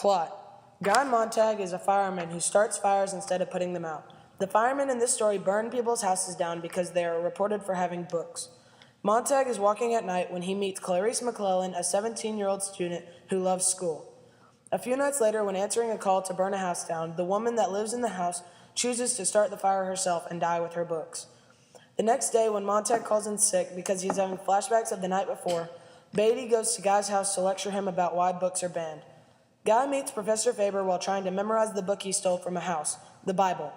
Plot. Guy Montag is a fireman who starts fires instead of putting them out. The firemen in this story burn people's houses down because they are reported for having books. Montag is walking at night when he meets Clarice McClellan, a 17-year-old student who loves school. A few nights later, when answering a call to burn a house down, the woman that lives in the house chooses to start the fire herself and die with her books. The next day, when Montag calls in sick because he's having flashbacks of the night before, Beatty goes to Guy's house to lecture him about why books are banned. Guy meets Professor Faber while trying to memorize the book he stole from a house, the Bible.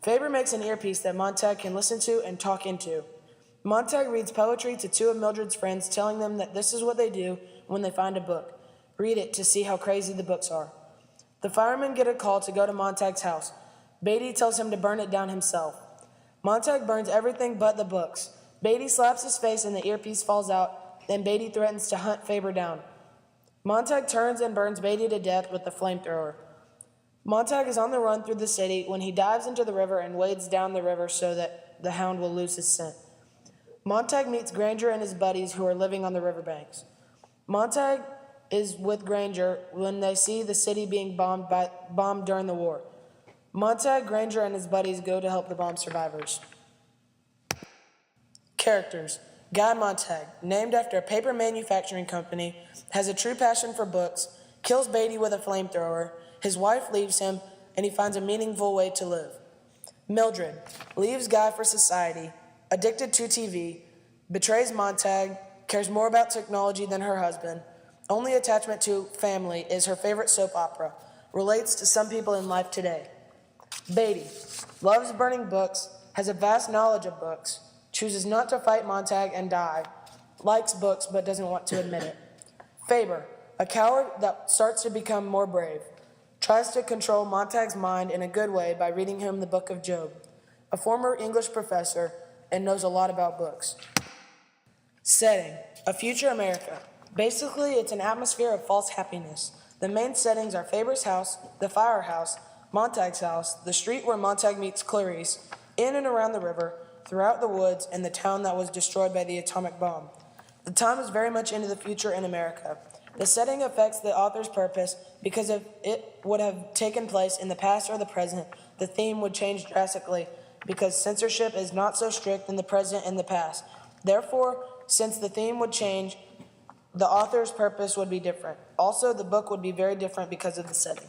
Faber makes an earpiece that Montag can listen to and talk into. Montag reads poetry to two of Mildred's friends, telling them that this is what they do when they find a book. Read it to see how crazy the books are. The firemen get a call to go to Montag's house. Beatty tells him to burn it down himself. Montag burns everything but the books. Beatty slaps his face and the earpiece falls out. Then Beatty threatens to hunt Faber down. Montag turns and burns Beatty to death with the flamethrower. Montag is on the run through the city when he dives into the river and wades down the river so that the hound will lose his scent. Montag meets Granger and his buddies who are living on the riverbanks. Montag is with Granger when they see the city being bombed during the war. Montag, Granger, and his buddies go to help the bomb survivors. Characters. Guy Montag, named after a paper manufacturing company, has a true passion for books, kills Beatty with a flamethrower, his wife leaves him, and he finds a meaningful way to live. Mildred, leaves Guy for society, addicted to TV, betrays Montag, cares more about technology than her husband, only attachment to family is her favorite soap opera, relates to some people in life today. Beatty, loves burning books, has a vast knowledge of books, chooses not to fight Montag and die, likes books but doesn't want to admit it. Faber, a coward that starts to become more brave, tries to control Montag's mind in a good way by reading him the book of Job, a former English professor and knows a lot about books. Setting, a future America. Basically, it's an atmosphere of false happiness. The main settings are Faber's house, the firehouse, Montag's house, the street where Montag meets Clarice, in and around the river, throughout the woods, and the town that was destroyed by the atomic bomb. The time is very much into the future in America. The setting affects the author's purpose because if it would have taken place in the past or the present, the theme would change drastically because censorship is not so strict in the present and the past. Therefore, since the theme would change, the author's purpose would be different. Also, the book would be very different because of the setting.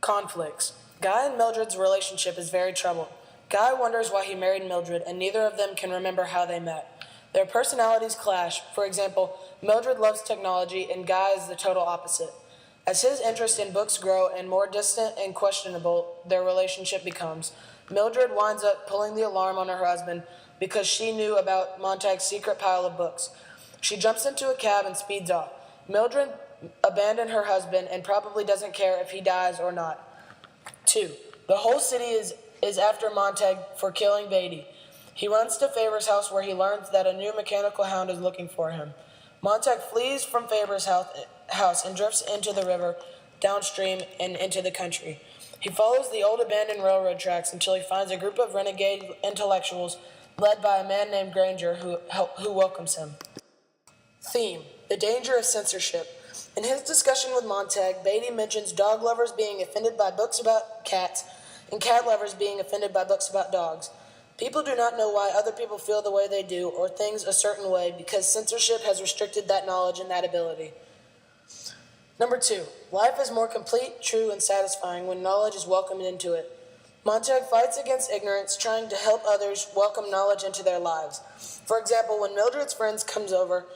Conflicts. Guy and Mildred's relationship is very troubled. Guy wonders why he married Mildred, and neither of them can remember how they met. Their personalities clash. For example, Mildred loves technology, and Guy is the total opposite. As his interest in books grow and more distant and questionable their relationship becomes, Mildred winds up pulling the alarm on her husband because she knew about Montag's secret pile of books. She jumps into a cab and speeds off. Mildred abandoned her husband and probably doesn't care if he dies or not. 2. The whole city is after Montag for killing Beatty. He runs to Faber's house where he learns that a new mechanical hound is looking for him. Montag flees from Faber's house and drifts into the river, downstream, and into the country. He follows the old abandoned railroad tracks until he finds a group of renegade intellectuals led by a man named Granger who welcomes him. Theme: the danger of censorship. In his discussion with Montag, Beatty mentions dog lovers being offended by books about cats and cat lovers being offended by books about dogs. People do not know why other people feel the way they do or things a certain way because censorship has restricted that knowledge and that ability. Number 2, life is more complete, true, and satisfying when knowledge is welcomed into it. Montag fights against ignorance, trying to help others welcome knowledge into their lives. For example, when Mildred's friends comes over,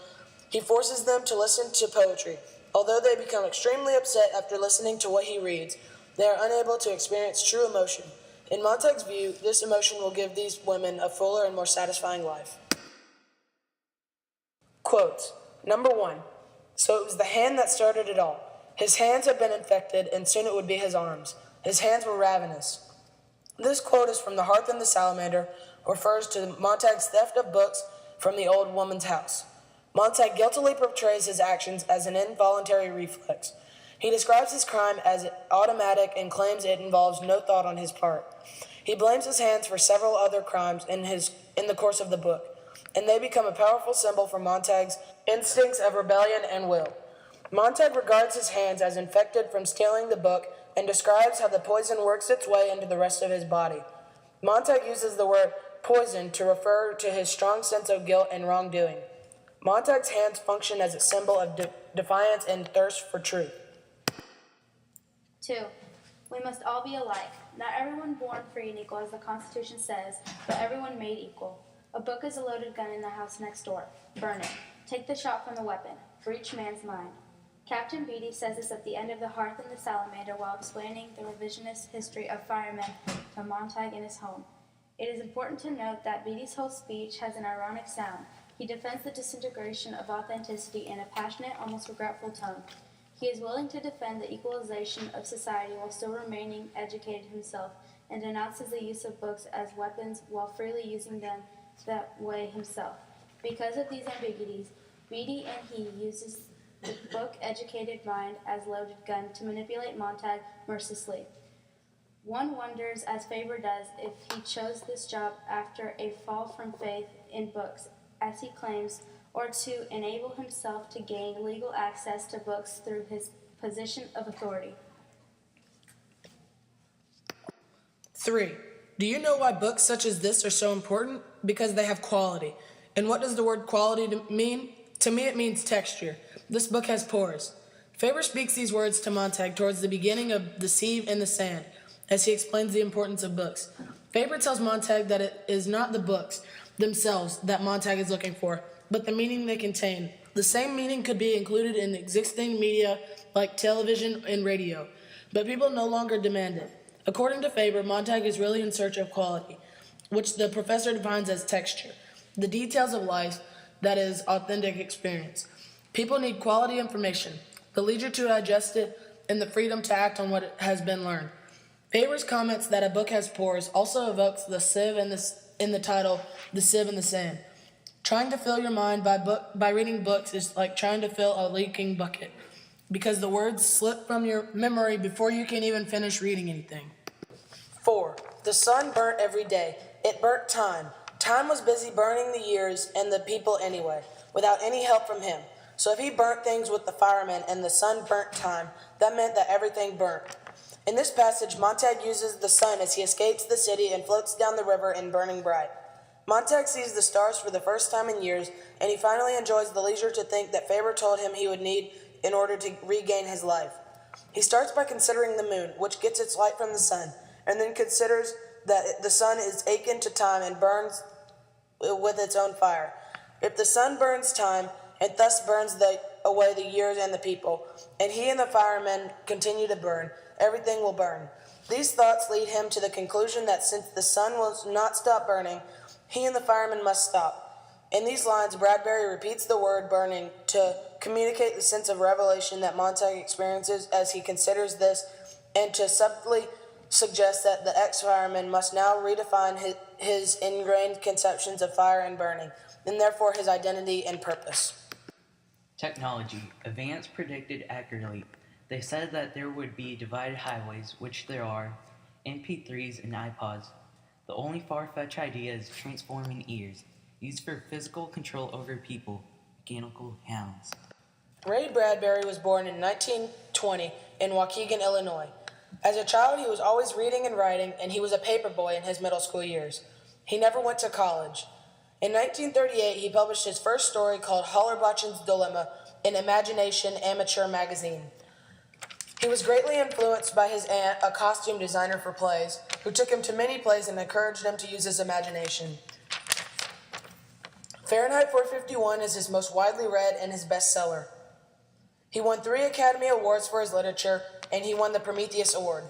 he forces them to listen to poetry. Although they become extremely upset after listening to what he reads, they are unable to experience true emotion. In Montag's view, this emotion will give these women a fuller and more satisfying life. Quotes. Number 1. So it was the hand that started it all. His hands had been infected, and soon it would be his arms. His hands were ravenous. This quote is from The Hearth and the Salamander, refers to Montag's theft of books from the old woman's house. Montag guiltily portrays his actions as an involuntary reflex. He describes his crime as automatic and claims it involves no thought on his part. He blames his hands for several other crimes in the course of the book, and they become a powerful symbol for Montag's instincts of rebellion and will. Montag regards his hands as infected from stealing the book and describes how the poison works its way into the rest of his body. Montag uses the word poison to refer to his strong sense of guilt and wrongdoing. Montag's hands function as a symbol of defiance and thirst for truth. 2. We must all be alike. Not everyone born free and equal, as the Constitution says, but everyone made equal. A book is a loaded gun in the house next door. Burn it. Take the shot from the weapon, for each man's mind. Captain Beatty says this at the end of The Hearth and the Salamander while explaining the revisionist history of firemen to Montag in his home. It is important to note that Beatty's whole speech has an ironic sound. He defends the disintegration of authenticity in a passionate, almost regretful tone. He is willing to defend the equalization of society while still remaining educated himself, and denounces the use of books as weapons while freely using them that way himself. Because of these ambiguities, Beatty and he uses the book-educated mind as loaded gun to manipulate Montag mercilessly. One wonders, as Faber does, if he chose this job after a fall from faith in books, as he claims, or to enable himself to gain legal access to books through his position of authority. 3. Do you know why books such as this are so important? Because they have quality. And what does the word quality mean? To me, it means texture. This book has pores. Faber speaks these words to Montag towards the beginning of The Sieve in the Sand, as he explains the importance of books. Faber tells Montag that it is not the books themselves that Montag is looking for, but the meaning they contain. The same meaning could be included in existing media like television and radio, but people no longer demand it. According to Faber, Montag is really in search of quality, which the professor defines as texture, the details of life that is authentic experience. People need quality information, the leisure to digest it, and the freedom to act on what has been learned. Faber's comments that a book has pores also evokes the sieve in the title, The Sieve in the Sand. Trying to fill your mind by reading books is like trying to fill a leaking bucket, because the words slip from your memory before you can even finish reading anything. 4. The sun burnt every day. It burnt time. Time was busy burning the years and the people anyway, without any help from him. So if he burnt things with the firemen and the sun burnt time, that meant that everything burnt. In this passage, Montag uses the sun as he escapes the city and floats down the river in burning bright. Montag sees the stars for the first time in years, and he finally enjoys the leisure to think that Faber told him he would need in order to regain his life. He starts by considering the moon, which gets its light from the sun, and then considers that the sun is akin to time and burns with its own fire. If the sun burns time, and thus burns away the years and the people, and he and the firemen continue to burn, everything will burn. These thoughts lead him to the conclusion that since the sun will not stop burning, he and the firemen must stop. In these lines, Bradbury repeats the word burning to communicate the sense of revelation that Montag experiences as he considers this, and to subtly suggest that the ex-fireman must now redefine his ingrained conceptions of fire and burning, and therefore his identity and purpose. Technology. Advance predicted accurately. They said that there would be divided highways, which there are, MP3s and iPods. The only far-fetched idea is transforming ears, used for physical control over people, mechanical hounds. Ray Bradbury was born in 1920 in Waukegan, Illinois. As a child, he was always reading and writing, and he was a paper boy in his middle school years. He never went to college. In 1938, he published his first story called Hollerbachen's Dilemma in Imagination Amateur magazine. He was greatly influenced by his aunt, a costume designer for plays, who took him to many plays and encouraged him to use his imagination. Fahrenheit 451 is his most widely read and his bestseller. He won 3 Academy Awards for his literature, and he won the Prometheus Award.